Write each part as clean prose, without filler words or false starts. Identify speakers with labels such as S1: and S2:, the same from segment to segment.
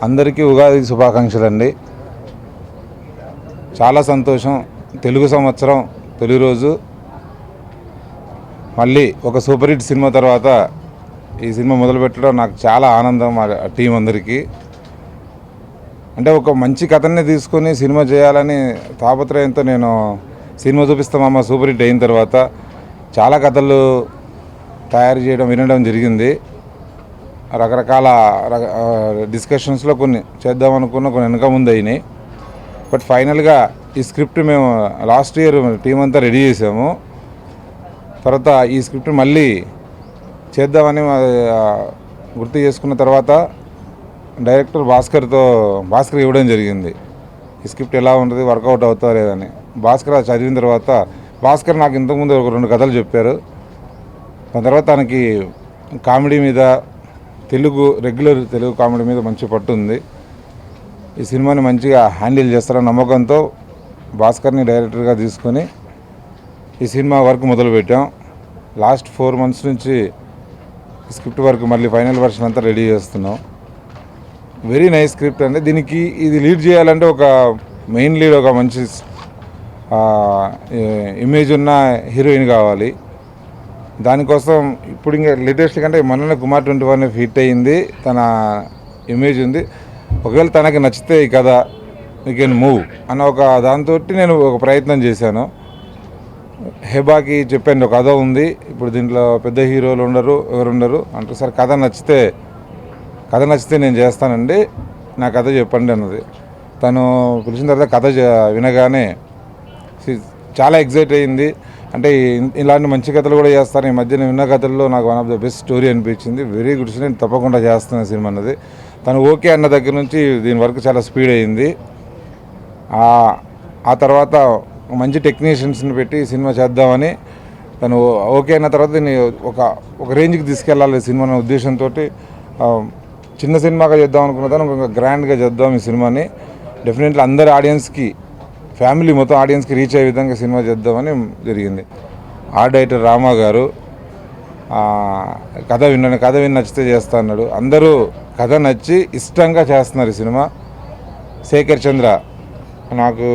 S1: అందరికీ ఉగాది శుభాకాంక్షలు అండి. చాలా సంతోషం. తెలుగు సంవత్సరం తొలి రోజు మళ్ళీ ఒక సూపర్ హిట్ సినిమా తర్వాత ఈ సినిమా మొదలుపెట్టడం నాకు చాలా ఆనందం. మా టీం అందరికీ అంటే ఒక మంచి కథని తీసుకొని సినిమా చేయాలని తాపత్రయంతో నేను సినిమా చూపిస్తామమ్మ సూపర్ హిట్ అయిన తర్వాత చాలా కథలు తయారు చేయడం వినడం జరిగింది. రకరకాల డిస్కషన్స్లో కొన్ని చేద్దామనుకున్న కొన్ని వెనక ముందు అయినాయి. బట్ ఫైనల్గా ఈ స్క్రిప్ట్ మేము లాస్ట్ ఇయర్ టీం అంతా రెడీ చేసాము. తర్వాత ఈ స్క్రిప్ట్ మళ్ళీ చేద్దామని గుర్తు చేసుకున్న తర్వాత డైరెక్టర్ భాస్కర్ ఇవ్వడం జరిగింది. ఈ స్క్రిప్ట్ ఎలా ఉంటుంది, వర్కౌట్ అవుతా లేదని. భాస్కర్ చదివిన తర్వాత భాస్కర్ నాకు ఇంతకుముందు ఒక 2 కథలు చెప్పారు. దాని తర్వాత తనకి కామెడీ మీద రెగ్యులర్ తెలుగు కామెడీ మీద మంచి పట్టు ఉంది. ఈ సినిమాని మంచిగా హ్యాండిల్ చేస్తారన్న నమ్మకంతో భాస్కర్ని డైరెక్టర్గా తీసుకొని ఈ సినిమా వర్క్ మొదలుపెట్టాం. లాస్ట్ 4 months నుంచి స్క్రిప్ట్ వర్క్ మళ్ళీ ఫైనల్ వర్షన్ అంతా రెడీ చేస్తున్నాం. వెరీ నైస్ స్క్రిప్ట్ అండి. దీనికి ఇది లీడ్ చేయాలంటే ఒక మెయిన్ లీడ్, ఒక మంచి ఇమేజ్ ఉన్న హీరోయిన్ కావాలి. దానికోసం ఇప్పుడు ఇంకా లేటెస్ట్ కంటే మొన్న కుమార్ 21 హిట్ అయ్యింది, తన ఇమేజ్ ఉంది. ఒకవేళ తనకి నచ్చితే ఈ కథ యూ కెన్ మూవ్ అన్న ఒక దాంతో నేను ఒక ప్రయత్నం చేశాను. హెబాకి చెప్పాను ఒక కథ ఉంది, ఇప్పుడు దీంట్లో పెద్ద హీరోలు ఎవరుండరు అంటే, సరే కథ నచ్చితే నేను చేస్తానండి, నా కథ చెప్పండి అన్నది. తను పిలిచిన తర్వాత కథ వినగానే చాలా ఎగ్జైట్ అయ్యింది. అంటే ఇలాంటి మంచి కథలు కూడా చేస్తాను. ఈ మధ్యన విన్న కథల్లో నాకు one of the best story అనిపించింది. వెరీ గుడ్, నేను తప్పకుండా చేస్తాను సినిమా అన్నది. తను ఓకే అన్న దగ్గర నుంచి దీని వర్క్ చాలా స్పీడ్ అయ్యింది. ఆ తర్వాత మంచి టెక్నీషియన్స్ని పెట్టి సినిమా చేద్దామని తను ఓకే అన్న తర్వాత దీన్ని ఒక రేంజ్కి తీసుకెళ్ళాలి సినిమా అనే ఉద్దేశంతో చిన్న సినిమాగా చేద్దాం అనుకున్న దాన్ని ఒక గ్రాండ్గా చేద్దాం ఈ సినిమాని. డెఫినెట్లీ అందరి ఆడియన్స్కి, ఫ్యామిలీ మొత్తం ఆడియన్స్కి రీచ్ అయ్యే విధంగా సినిమా చేద్దామని జరిగింది. ఆర్ట్ డైరెక్టర్ రామా గారు కథ విని నచ్చితే చేస్తా అన్నాడు. అందరూ కథ నచ్చి ఇష్టంగా చేస్తున్నారు ఈ సినిమా. శేఖర్ చంద్ర నాకు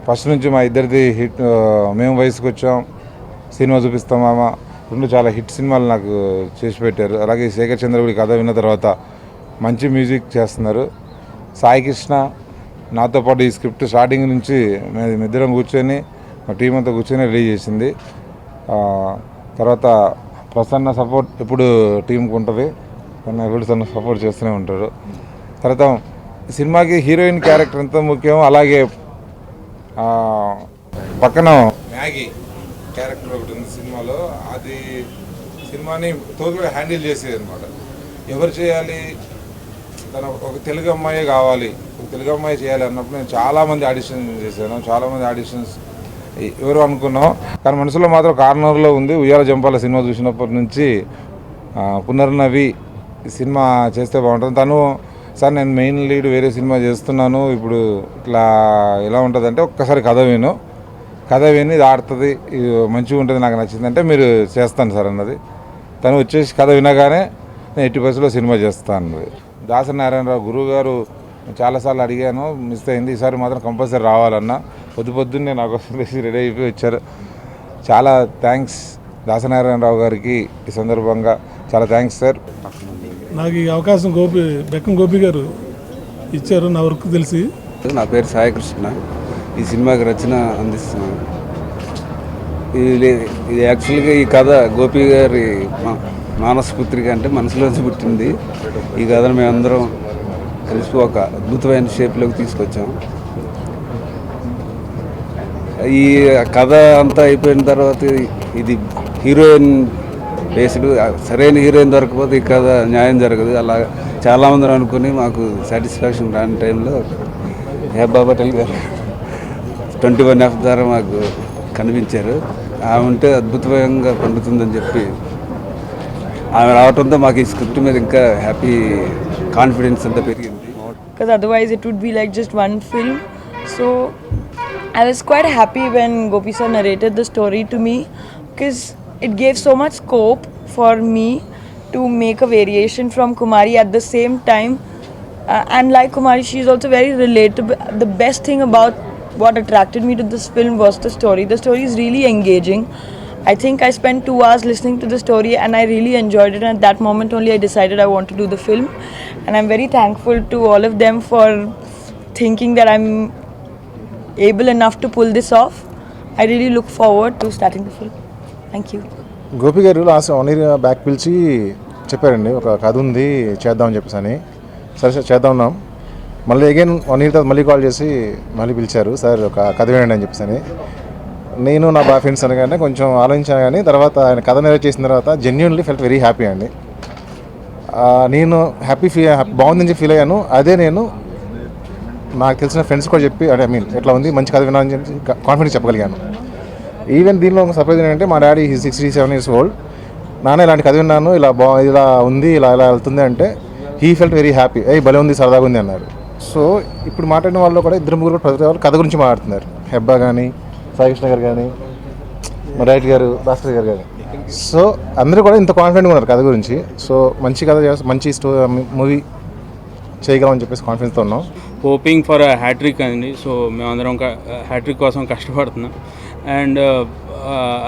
S1: ఫస్ట్ నుంచి మా ఇద్దరిది హిట్, మేము వయసుకు వచ్చాం, సినిమా చూపిస్తామా, 2 చాలా హిట్ సినిమాలు నాకు చేసి పెట్టారు. అలాగే శేఖర్ చంద్ర కూడా కథ విన్న తర్వాత మంచి మ్యూజిక్ చేస్తున్నారు. సాయి కృష్ణ నాతో పాటు ఈ స్క్రిప్ట్ స్టార్టింగ్ నుంచి మేమిద్దరం కూర్చొని, మా టీం అంతా కూర్చొని రెడీ చేసింది. తర్వాత ప్రసన్న సపోర్ట్ ఎప్పుడు టీంకి ఉంటుంది, తను సపోర్ట్ చేస్తూనే ఉంటారు. తర్వాత సినిమాకి హీరోయిన్ క్యారెక్టర్ ఎంత ముఖ్యం, అలాగే పక్కన మ్యాగీ క్యారెక్టర్ ఒకటి ఉంది సినిమాలో. అది సినిమాని తోడుగా హ్యాండిల్ చేసేది అనమాట. ఎవరు చేయాలి, తను ఒక తెలుగు అమ్మాయే కావాలి, ఒక తెలుగు అమ్మాయి చేయాలి అన్నప్పుడు నేను చాలామంది ఆడిషన్ చేశాను. చాలామంది ఆడిషన్స్ ఎవరు అనుకున్నాం, కానీ మనసులో మాత్రం కార్నర్లో ఉంది. ఉయ్యాల జంపాల సినిమా చూసినప్పటి నుంచి పునర్నవి సినిమా చేస్తే బాగుంటుంది. తను సార్ నేను మెయిన్ లీడ్ వేరే సినిమా చేస్తున్నాను, ఇప్పుడు ఇట్లా ఎలా ఉంటుందంటే ఒక్కసారి కథ విని ఇది ఆడుతుంది, మంచిగా ఉంటుంది, నాకు నచ్చిందంటే మీరు చేస్తాను సార్ అన్నది. తను వచ్చేసి కథ వినగానే నేను 80% సినిమా చేస్తాను అన్నది. దాసనారాయణరావు గురువు గారు చాలాసార్లు అడిగాను, మిస్ అయింది. ఈసారి మాత్రం కంపల్సరీ రావాలన్నా పొద్దున్నే నాకు వస్తుంది రెడీ అయిపోయి వచ్చారు. చాలా థ్యాంక్స్ దాసనారాయణరావు గారికి ఈ సందర్భంగా చాలా థ్యాంక్స్ సార్.
S2: నాకు ఈ అవకాశం బెక్కం గోపి గారు ఇచ్చారు, నా వర్క్ తెలిసి.
S3: నా పేరు సాయి కృష్ణ, ఈ సినిమాకి రచన అందిస్తున్నాను. ఇది యాక్చువల్గా ఈ కథ గోపి గారి మానసపుత్రిక అంటే మనసులోంచి పుట్టింది. ఈ కథను మేమందరం కలిసి ఒక అద్భుతమైన షేప్లోకి తీసుకొచ్చాం. ఈ కథ అంతా అయిపోయిన తర్వాత ఇది హీరోయిన్ బేస్డ్, సరైన హీరోయిన్ దొరకపోతే ఈ కథ న్యాయం జరగదు. అలా చాలామంది అనుకుని మాకు సాటిస్ఫాక్షన్ రాని టైంలో హెబ్బా పటేల్ గారు 21F ద్వారా మాకు కనిపించారు. ఆమె ఉంటే అద్భుతంగా పండుతుందని చెప్పి ఆమె రావడంతో మాకు ఈ స్క్రిప్ట్ మీద ఇంకా హ్యాపీ కాన్ఫిడెన్స్ అంతా పెరిగింది.
S4: Because otherwise it would be like just one film. So I was quite happy when Gopi sir narrated the story to me, because it gave so much scope for me to make a variation from Kumari. At the same time, And like Kumari, she is also very relatable. The best thing about what attracted me to this film was the story. The story is really engaging. I think I spent 2 hours listening to the story and I really enjoyed it. And at that moment only I decided I want to do the film. And I'm very thankful to all of them for thinking that I'm able enough to pull this off. I really look forward to starting the film. Thank you.
S5: Gopi గారు last 1 year back పిలిచి చెప్పారండి, ఒక కథ ఉంది చేద్దామని చెప్పేసి అని. సరే సార్ చేద్దాం ఉన్నాం. మళ్ళీ అగైన్ 1 year తర్వాత మళ్ళీ కాల్ చేసి మళ్ళీ పిలిచారు, సార్ ఒక కథ వినండి అని చెప్పేసి అని. నేను నా బాయ్ ఫ్రెండ్స్ అనగానే కొంచెం ఆలోచించాను, కానీ తర్వాత ఆయన కథ నెరవేట్ చేసిన తర్వాత జెన్యున్లీ ఫెల్ట్ వెరీ హ్యాపీ అండి. నేను బాగుందని ఫీల్ అయ్యాను. అదే నేను నాకు తెలిసిన ఫ్రెండ్స్ కూడా చెప్పి, అంటే ఎట్లా ఉంది మంచి కథ వినాలని చెప్పి కాన్ఫిడెన్స్ చెప్పగలిగాను. ఈవెన్ దీనిలో ఒక సర్ప్రైజ్ ఏంటంటే మా డాడీ 67 years old, నాన్న ఇలాంటి కథ విన్నాను, ఇలా ఉంది, ఇలా వెళ్తుంది అంటే హీ ఫెల్ట్ వెరీ హ్యాపీ. భలే ఉంది, సరదాగా ఉంది అన్నారు. సో ఇప్పుడు మాట్లాడిన వాళ్ళు కూడా 2-3 ప్రతి వాళ్ళు కథ గురించి మాట్లాడుతున్నారు. హెబ్బా కానీ, సాయికృష్ణ గారు కానీ, మా డైరెక్టర్ గారు, భాస్కర్ గారు కానీ. సో అందరూ కూడా ఇంత కాన్ఫిడెంట్గా ఉన్నారు కథ గురించి. సో మంచి కథ మంచి మూవీ చేయగలమని చెప్పేసి కాన్ఫిడెన్స్తో ఉన్నాం.
S6: హోపింగ్ ఫర్ అ హ్యాట్రిక్ అండి. సో మేమందరం హ్యాట్రిక్ కోసం కష్టపడుతున్నాం. అండ్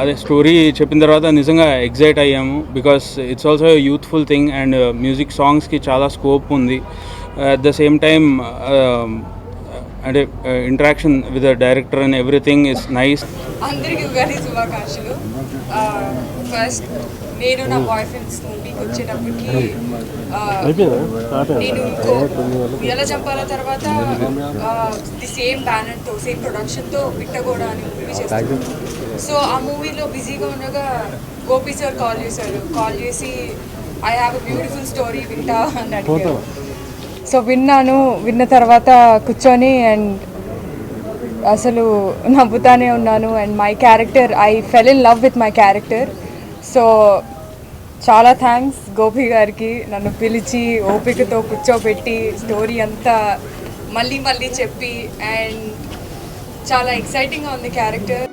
S6: అదే స్టోరీ చెప్పిన తర్వాత నిజంగా ఎగ్జైట్ అయ్యాము, because it's also youthful thing and music సాంగ్స్కి చాలా స్కోప్ ఉంది. అట్ ద సేమ్ టైమ్ అంటే interaction with the director and everything is nice.
S7: అందరికీ ఉగాది శుభాకాంక్షలు. ఫస్ట్ నేను నా బాయ్ ఫ్రెండ్స్ మూవీకి వచ్చేటప్పటికి నేను ఇంకో ఎలా చంపాల తర్వాత ది సేమ్ బ్యానర్తో సేమ్ ప్రొడక్షన్తో పిట్టగోడ అని మూవీ చేస్తాను. సో ఆ మూవీలో బిజీగా ఉండగా గోపి సార్ కాల్ చేసి I have a beautiful story వింటా అని అడిగారు. సో విన్న తర్వాత కూర్చొని అండ్ అసలు నవ్వుతానే ఉన్నాను. And my character, I fell in love with my character. So చాలా థ్యాంక్స్ గోపి గారికి, నన్ను పిలిచి ఓపికతో కూర్చోబెట్టి స్టోరీ అంతా మళ్ళీ చెప్పి, అండ్ చాలా ఎక్సైటింగ్గా ఉంది క్యారెక్టర్.